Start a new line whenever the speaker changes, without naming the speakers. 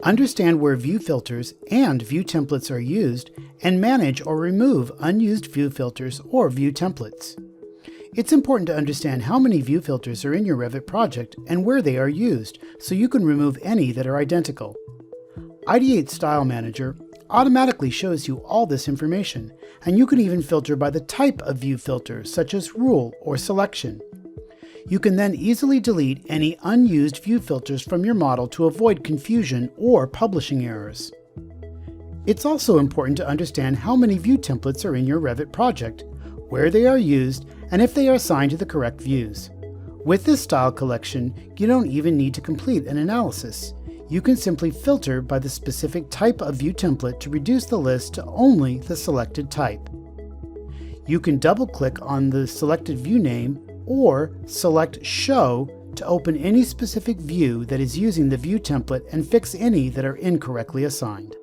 Understand where view filters and view templates are used, and manage or remove unused view filters or view templates. It's important to understand how many view filters are in your Revit project and where they are used, so you can remove any that are identical. Ideate StyleManager automatically shows you all this information, and you can even filter by the type of view filter, such as rule or selection. You can then easily delete any unused view filters from your model to avoid confusion or publishing errors. It's also important to understand how many view templates are in your Revit project, where they are used, and if they are assigned to the correct views. With this style collection, you don't even need to complete an analysis. You can simply filter by the specific type of view template to reduce the list to only the selected type. You can double-click on the selected view name or select Show to open any specific view that is using the view template and fix any that are incorrectly assigned.